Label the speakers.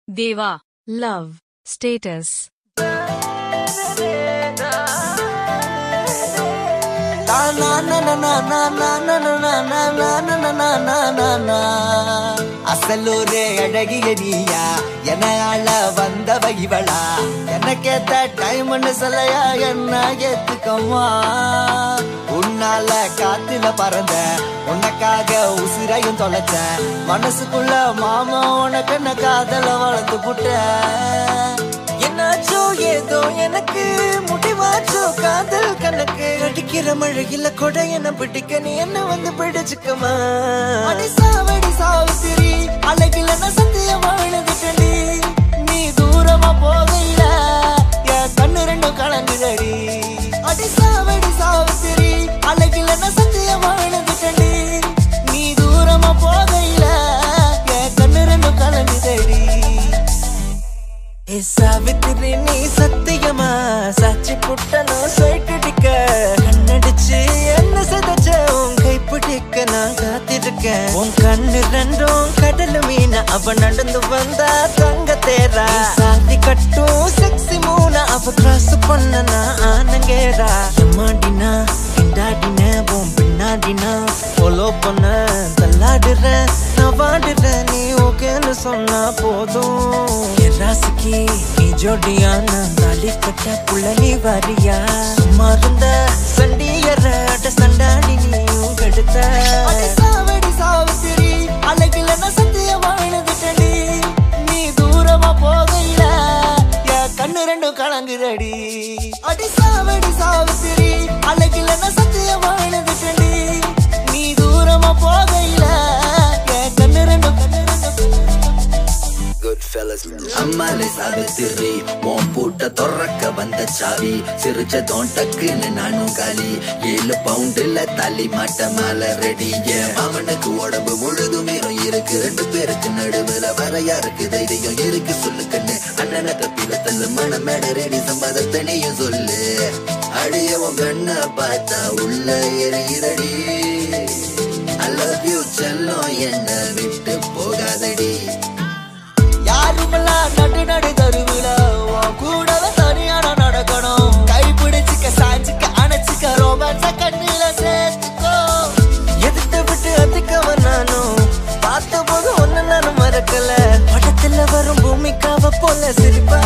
Speaker 1: Deva, love, status.
Speaker 2: அசலூரே அழகிய நீயா என ஆள வந்தவ இவளா எனக்கேத்த டைம்னு சொல்லையா என்ன ஏத்துக்கம்மா உன்னால காத்துல பறந்த உனக்காக உசிரையும் தொலைச்ச மனசுக்குள்ள மாமா உனக்கு என்ன காதல வளர்த்து புட்ட என்னாச்சோ ஏதோ எனக்கு முடிவாச்சோ காதல் கணக்கு அடிக்கிற மழையில கொடை என்ன பிடிக்க நீ என்ன வந்து பிடிச்சுக்கமா அடி சாவித்திரி அழகில நான் சத்தியமா விழுந்துட்டடி நீ தூரமா போகையில என் கண்ணு ரெண்டும் கலங்குதடி அடி சாவித்திரி அழகில நான் சத்தியமா விழுந்துட்டடி நீ தூரமா போகையில என் கண்ணு ரெண்டும் கலங்குதடி சாவித்திரி நீ சத்தியமா சாட்சி புட்டனோ சைட்டடிக்க கண்ணடிச்சு என்ன சதச்ச உன் கைப்பிடிக்க நான் காத்திருக்கேன் உன் கண்ணு ரெண்டும் கடல் மீன அவ நடந்து வந்தா தங்க தேரா சாதி கட்டும் செக்ஸி மூணா அவ கிராஸ் பண்ண நான் ஆனங்கேரா எம்மாடினா இண்டாடின உன் பின்னாடினா ஃபாலோ பண்ண தள்ளாடுறேன் நான் வாடுறேன் நீ ஓகேன்னு சொன்னா போதும் என் ராசிக்கு நீ ஜோடியான தாலி கட்ட புள்ள நீ வரியா சும்மா இருந்த சண்டியற சண்டாடி நீயும் கெடுத்த சாவித்திரி அழகில நான் சத்தியமா விழுந்துட்டடி நீ தூரமா போகையில என் கண்ணு ரெண்டும் கலங்குதடி அடி சாவித்திரி அழகில நான் சத்தியமா விழுந்துட்டடி நீ தூரமா போகையில என் கண்ணு ரெண்டும்
Speaker 3: அம்மாலே சாவித்திரி உன் பூட்ட தொறக்க வந்த சாவி சிரிச்சதோன் டக்குன்னு நானும் காலி 7 பவுண்டுல தள்ளி மாட்ட மேல ரெடிய அவனுக்கு உடம்பு முழுதும் வீரம் இருக்கு 2 பேருக்கு நடுவுல வர யாருக்கு தைரியம் இருக்கு சொல்லு கண்ணு அண்ணனை தப்பில தள்ளு மன மேட ரெடி சம்பாதத்தனையும் சொல்லு அடிய உன் கண்ண பார்த்தா உள்ள எரியிரடி I love you செல்லம் என்ன விட்டு போகாதடி
Speaker 2: யாருமெல்லாம் நடு தருவில கூடவே தனியான நடக்கணும் கை பிடிச்சிக்க சாஞ்சிக்க அணைச்சிக்க ரோமான்ஸ கண்ணில சேர்த்துக்கோ எதிர்த்து விட்டு அதிக்கவன் நானும் பார்த்த போது ஒன்னு நானும் மறக்கல படத்துல வரும் பூமிக்காவ போல சிரிப்பா